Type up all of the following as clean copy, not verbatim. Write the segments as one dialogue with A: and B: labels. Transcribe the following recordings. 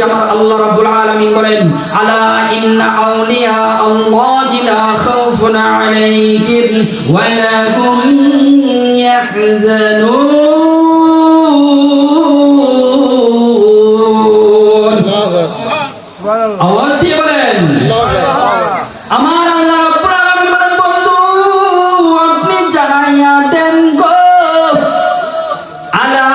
A: করেছে আমার আল্লাহ রাব্বুল আলামিন বলেন আলা ইন্না আউলিয়া আল্লাহি লা খাউফুন আলাইহিম ওয়া লা হুম ইয়াহজানুন। আওয়াজ দিয়ে বলেন আমার আল্লাহ রাব্বুল আলামিন বলেন বন্ধু আপনি জানাইয়া দেন গো আলা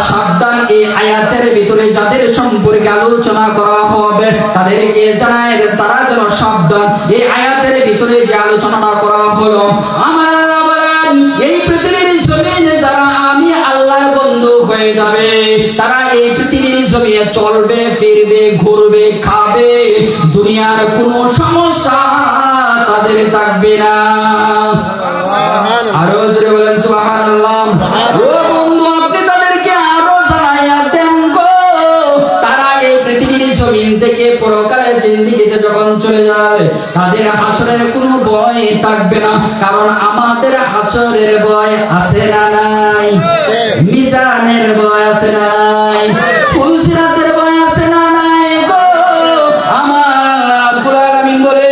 A: সাবধান। এই আয়াতের ভিতরে যাদের সম্পর্কে আলোচনা করা হবে তাদেরকে জানায় দেন তারা যেন সাবধান। এই আয়াতের ভিতরে যে আলোচনাটা করা হলো আমার আল্লাহ বলেন এই পৃথিবীর জমিনে যারা আমি আল্লাহর বন্ধু হয়ে যাবে তারা এই পৃথিবীর জমিনে চলবে ফিরবে ঘুরবে খাবে দুনিয়ার কোনো সমস্যা তাদের থাকবে না। আরো জোরে বলেন সুবহানাল্লাহ। ও বন্ধু আপনি তাদেরকে আরো জানাইয়া দেন গো তারা এই পৃথিবীর জমিন থেকে পরকালে জিন্দেগিতে যখন চলে যাবে তাদের হাসরের কোনো ভয় থাকবে না। কারণ আমাদের হাসরের ভয় আছে না নাই? মিজানের ভয় আছে না নাই? ফুলসিরাতের ভয় আছে না নাই গো? আমার রাব্বুল আলামিন বলে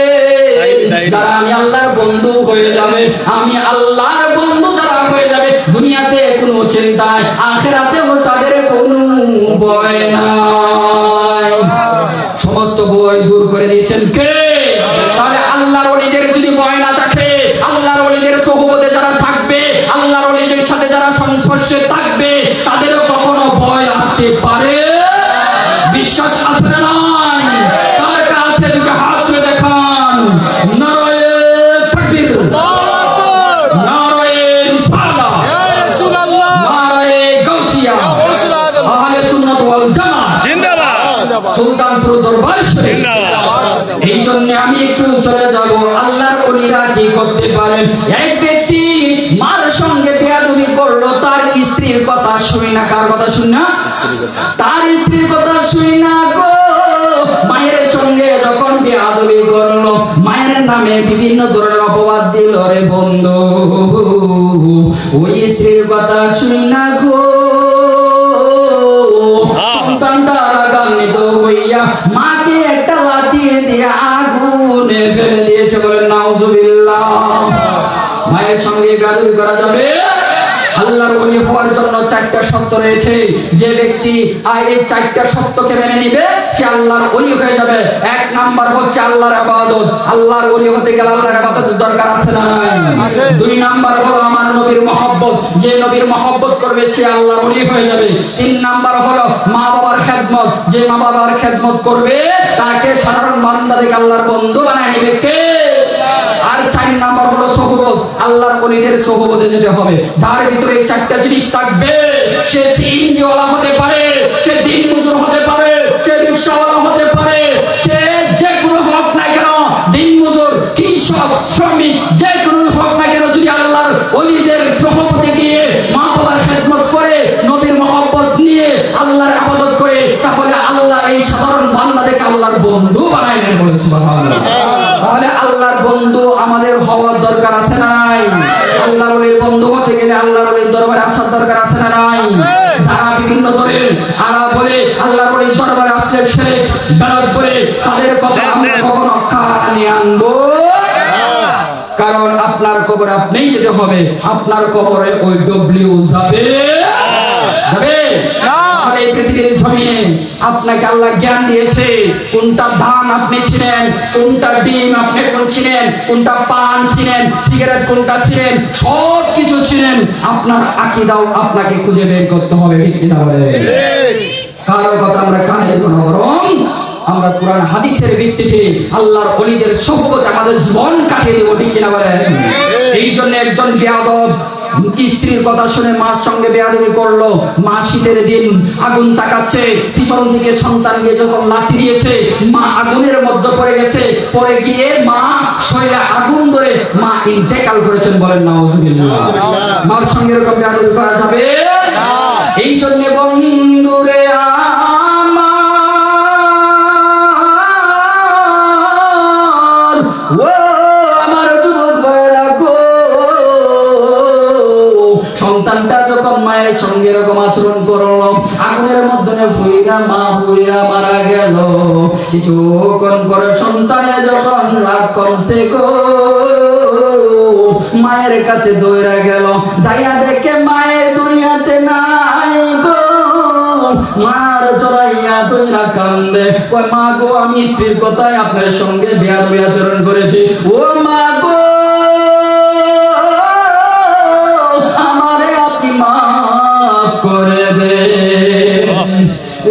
A: যারা আমি আল্লাহর বন্ধু হয়ে যাবে আমি আল্লাহর বন্ধু যারা হয়ে যাবে দুনিয়াতে কোনো চিন্তায় আখিরাতেও তাদের কোনো ভয় নাই। সমস্ত ভয় দূর করে দিয়েছেন কে? তাহলে আল্লাহর ওলিদের যদি ভয় না থাকে আল্লাহর ওলিদের সোহবতে যারা থাকবে আল্লাহর ওলিদের সাথে যারা সংস্পর্শে থাকবে তাদেরও কখনো ভয় আসতে পারে? বিশ্বাস আছে না নাই? কার কাছে দুটো হাত তুলে দেখান নারায়ে তাকবীর নারায়ে রিসালাত নারায়ে গাউসিয়া আহলে সুন্নাত ওয়াল জামাত জিন্দাবাদ সুলতানপুর দরবার শরীফ জিন্দাবাদ। এই জন্য আমি একটু চলে যাব আল্লাহর ওলিরা কি করতে পারেন। এক ব্যক্তি মার সঙ্গে বেয়াদবি করলো তার স্ত্রীর কথা শুনি না। কার কথা শুনি না? তার স্ত্রীর কথা শুনি না গো। মায়ের সঙ্গে যখন বেয়াদবি করলো মায়ের নামে বিভিন্ন ধরনের অপবাদ দিল রে বন্ধু ওই স্ত্রীর কথা শুনি না গো সন্তানটা রাগান্বিত হইয়া মাকে একটা লাথি দিয়ে আগুনে ফেলে দিয়েছে। বলেন নাউজুবিল্লাহ। মায়ের সঙ্গে বেয়াদবি করা যাবে? আল্লাহর ওলি হওয়ার জন্য চারটা শর্ত রয়েছে। যে ব্যক্তি এই চারটা শর্তকে মেনে নিবে সে আল্লাহর ওলি হয়ে যাবে। এক নাম্বার হচ্ছে আল্লাহর ইবাদত। আল্লাহর ওলি হতে গেলে আল্লাহর ইবাদতের দরকার আছে না নাই? দুই নাম্বার হলো আমার নবীর মহব্বত। যে নবীর মহব্বত করবে সে আল্লাহর ওলি হয়ে যাবে। তিন নাম্বার হলো মা বাবার খেদমত। যে মা বাবার খেদমত করবে তাকে সাধারণ বান্দা থেকে আল্লাহর বন্ধু বানায় নিবে কে? আর চার নাম্বার হলো সোহবত। আল্লাহর ওলিদের সোহবতে যেতে হবে। যার ভিতরে এই চারটা জিনিস থাকবে সে সিএনজিওয়ালা হতে পারে, সে দিন মজুর হতে পারে, সে রিকশাওয়ালা হতে পারে, সে যে কোনো হোক না কেন দিন মজুর কৃষক শ্রমিক যে কোনো হোক না কেন যদি আল্লাহর ওলিদের সোহবতে গিয়ে মা বাবার খেদমত করে নবীর মহব্বত নিয়ে আল্লাহর ইবাদত করে তাহলে আল্লাহ এই সাধারণ বান্দাদেরকে আল্লাহর বন্ধু বানায় নেন। বলেন সুবহানাল্লাহ। তাহলে আল্লাহর বন্ধু আমাদের হওয়ার দরকার আছে না নাই? আল্লাহর ওলির বন্ধু হতে গেলে আল্লাহর ওলির দরবারে আসার দরকার আছে না নাই? যারা বিভিন্ন ধরনের বলে আল্লাহর ওলির দরবারে আসলে শিরক বেদাত বলে তাদের কথা আমরা কখনো কানে আনবো? কারণ আপনার কবরে আপনিই যেতে হবে। আপনার কবরে ওই ডব্লিউ যাবে যাবে না। এই পৃথিবীর জমিনে আপনাকে আল্লাহ জ্ঞান দিয়েছে। কোনটা ধান আপনি ছিলেন, কোনটা ডিম আপনি ছিলেন, কোনটা পান ছিলেন, সিগারেট কোনটা ছিলেন, সব কিছু ছিলেন। আপনার আকীদাও আপনাকে খুঁজে বের করতে হবে। ঠিক কিনা বলে? কারো কথা আমরা কানে দেব না, বরং আমরা কোরআন হাদিসের ভিত্তিতে আল্লাহর ওলিদের সোহবতে আমাদের জীবন কাটিয়ে দেব। ঠিক কিনা বলে? এই জন্য একজন বেয়াদব স্ত্রীর কথা শুনে মার সঙ্গে বেয়াদবি করলো। মা শীতের দিন আগুন তাকাচ্ছে, পিছন থেকে সন্তান গিয়ে যখন লাথি দিয়েছে মা আগুনের মধ্যে পড়ে গেছে। পরে গিয়ে মা শরীরে আগুন ধরে মা ইন্তেকাল করেছেন। বলেন নাউজুবিল্লাহ। মার সঙ্গে এরকম বেয়াদবি করা যাবে না। এই জন্য বন্ধুরে সন্তানটা যখন মায়ের মায়ের সঙ্গে এরকম আচরণ করলো, আগুনের মধ্যে ফুইরা মা ফুইরা মারা গেল। কিছুক্ষণ পরে সন্তানে যখন রাগ কমছে গো, মায়ের কাছে দৌড়া গেল, যাইয়া দেখে মায়ের দুনিয়াতে নাই গো। মার জড়াইয়া দৌড়া কান্দে, ওই মা গো আমি স্ত্রীর কথায় আপনার সঙ্গে বেয়াদবি আচরণ করেছি, ও মা গো আমারে আপনি মাফ করে দে।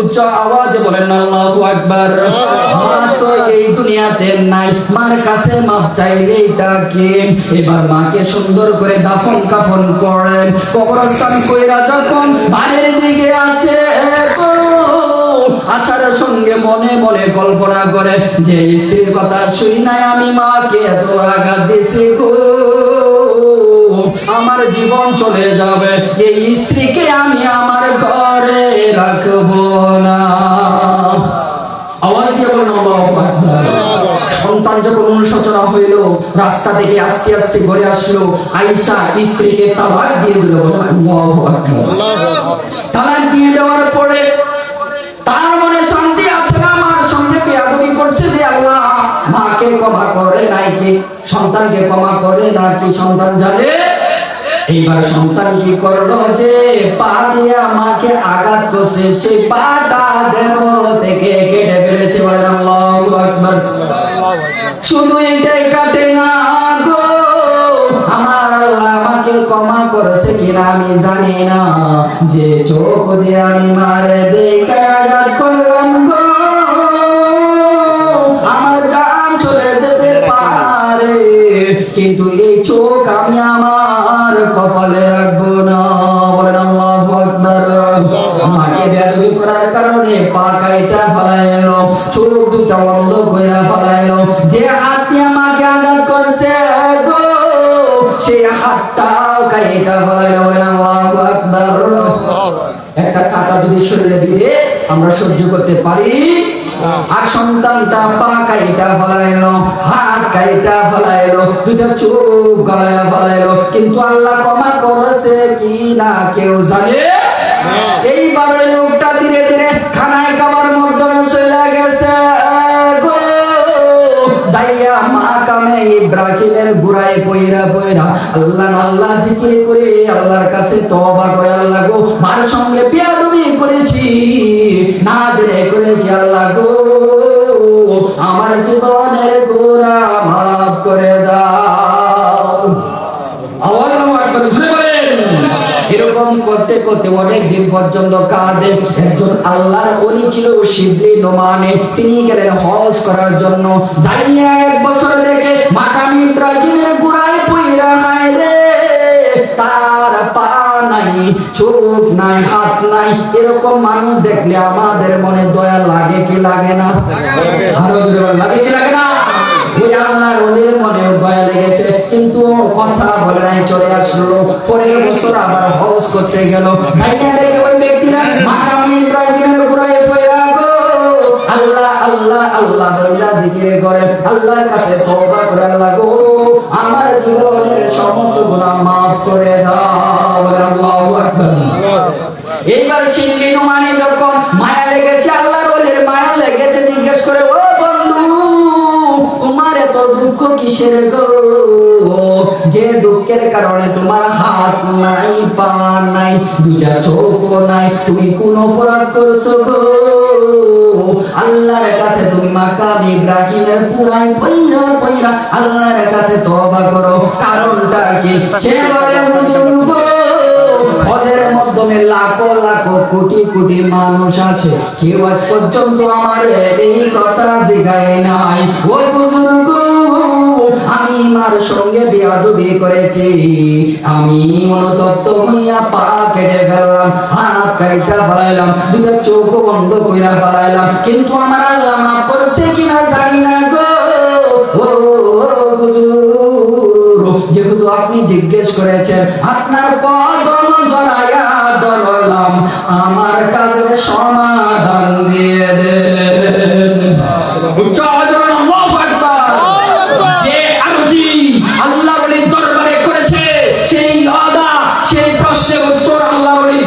A: উচ্চ আওয়াজে বলেন আল্লাহু আকবার। মা তো এই দুনিয়াতে নাই, মার কাছে মাফ চাইলেই তাকে। এবার মাকে সুন্দর করে দাফন কাফন করে কবরস্থান কইরা যখন বাড়ির দিকে আসে, আসার সঙ্গে মনে মনে কল্পনা করে যে স্ত্রীর কথা শুনি নাই আমি মাকে এত আঘাত দিছি গো, আমার জীবন চলে যাবে, এই স্ত্রীকে আমি আমার ঘরে রাখবো না। আওয়াজ দিয়ে বলেন আল্লাহু আকবার। সন্তান যখন অনুশোচনা হইল, রাস্তা থেকে আস্তে আস্তে ঘরে আসলো, আয়েশা স্ত্রীকে তালাক দিয়ে দিল। আল্লাহু আকবার। তালাক দিয়ে দেওয়ার পরে তার মনে শান্তি আছে না, মার সঙ্গে বেয়াদবি করছে যে আল্লাহ মাকে ক্ষমা করে নাই কি সন্তানকে ক্ষমা করে নাকি সন্তান জানে। এইবার সন্তান কি করলো, যে পা দিয়া মাকে আঘাত করছে, সেই পাটা দেহ থেকে কেটে ফেলেছে। বলেন আল্লাহু আকবার। শুধু এটাই কাটে না গো, আমার আল্লাহ আমাকে ক্ষমা করেছে কিনা আমি জানি না, যে চোখ দিয়ে আমি মারে দেখে আঘাত করলাম গো, আমার জান চলে যেতে পারে, কিন্তু এই চোখ আমি আমার কপালে রাখবো না। বলেন আল্লাহু আকবার। মাকে বেয়াদবি করার কারণে পা কাইটা ফেলাইলো, চোখ দুটা বন্ধ কইরা ফেলাইলো, যে হাত দিয়ে মাকে আঘাত করছে গো সেই হাতটাও কাইটা ফেলাইলো। বলেন আল্লাহু আকবার। একটা কাঁটা যদি শরীরে দিলে আমরা সহ্য করতে পারি, আর সন্তানটা পা কাইটা ফেলাইলো, হাত কাইটা ফেলাইলো, দুইটা চোখ গলায় ফেলাইলো, কিন্তু আল্লাহ ক্ষমা করেছে কি না কেউ জানে। এইবার ওই লোকটা ধীরে ধীরে খানায় খাবার মধ্যে চলে গেছে গো, যাইয়া মা কামে ইব্রাহিমের গুড়ায় পয়রা পয়রা আল্লাহ আল্লাহ জিকির করে আল্লাহর কাছে তওবা করে, আল্লাহ গো মার সঙ্গে বেয়াদবি করেছি, না জেনে করেছি, আল্লাহ গো আমার জীবনের গোরা মাফ করে দাও। আওয়াজ করে শুনে বলেন। এরকম করতে করতে অনেক দিন পর্যন্ত কাঁদে। একজন আল্লাহর ওলি ছিল শিবলি নোমানে, তিনি গেলেন হজ করার জন্য। যাইয়া 1 বছর থেকে মাকাম ইব্রাহিমের গুড়ায় পয়রা নাই রে, তার পা নাই, চোখ নাই, হাত নাই। এরকম মানুষ দেখলে আমাদের মনে দয়া লাগে কি লাগে না? আরো জোরে বলেন, লাগে কি লাগে না? ওই আল্লাহর ওলির মনে দয়া লেগেছে, কিন্তু কথা বলে নাই, চলে আসলো। পরের বছর আবার হজ করতে গেল, যাইয়া দেখে ওই ব্যক্তিরা মাকাম ইব্রাহিমের গুড়ায় পয়রা গো, আল্লাহ আল্লাহ আল্লাহ বইলা জিকির করে, আল্লাহর কাছে তওবা করে, আল্লাহ গো আমার জীবনের সমস্ত গুনাহ মাফ করে দাও। আল্লাহু আকবার। এইবার শিবলি নোমানে যখন মায়া লেগেছে, আল্লাহর ওলির মায়া লেগেছে, জিজ্ঞেস করে, ও বন্ধু তোমার এত দুঃখ কিসের গো, যে দুঃখের কারণে তোমার হাত নাই, পা নাই, দুইটা চোখ নাই, তুমি কোন অপরাধ করছো গো? আল্লাহর কাছে তুমি মাকাম ইব্রাহিমের পুরাই পয়রা পয়রা আল্লাহর কাছে তওবা করো, কারণটা কি? সে বলে হুজুর গো হজের মাধ্যমে লাখো লাখো কোটি কোটি মানুষ আছে, কেউ আজ পর্যন্ত আমার এই কথা জিগায় নাই। ও হুজুর গো আমি মার সঙ্গে বেয়াদবি করেছি, আমি অনুতপ্ত হইয়া পা কেটে ফেললাম, হাত কাইটা ফেলাইলাম, দুটো চোখ বন্ধ কইরা ফেলাইলাম, কিন্তু আমার আল্লাহ মাফ করেছে কিনা জানি না গো। ও হুজুর যেহেতু আপনি জিজ্ঞেস করেছেন, আপনার কদম জড়াইয়া ধরলাম, আমার কাজের সমাধান দিয়ে দেন। যে আরজি আল্লাহ ওলির দরবারে করেছে, সেই আদা, সেই প্রশ্নের উত্তর আল্লাহ ওলির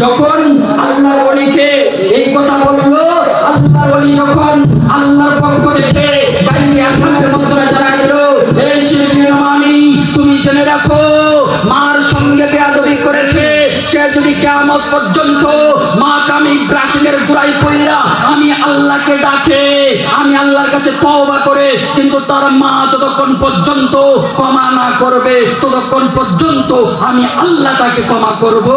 A: যখন আল্লাহর ওলিকে এই কথা বললো, আল্লাহর ওলি যখন আল্লাহর পক্ষ থেকে গাইবে আহকামের মাধ্যমে জানাই দিল, এই শিরকি ইমামি, তুমি জেনে রাখো, মার সঙ্গে বেয়াদবি করেছে সে যদি কিয়ামত পর্যন্ত মাকাম ইব্রাহিমের গোড়ায় পড়িয়া আমি আল্লাহকে ডাকে, আমি আল্লাহর কাছে তওবা করে, কিন্তু তার মা যতক্ষণ পর্যন্ত ক্ষমা না করবে ততক্ষণ পর্যন্ত আমি আল্লাহ তাকে ক্ষমা করব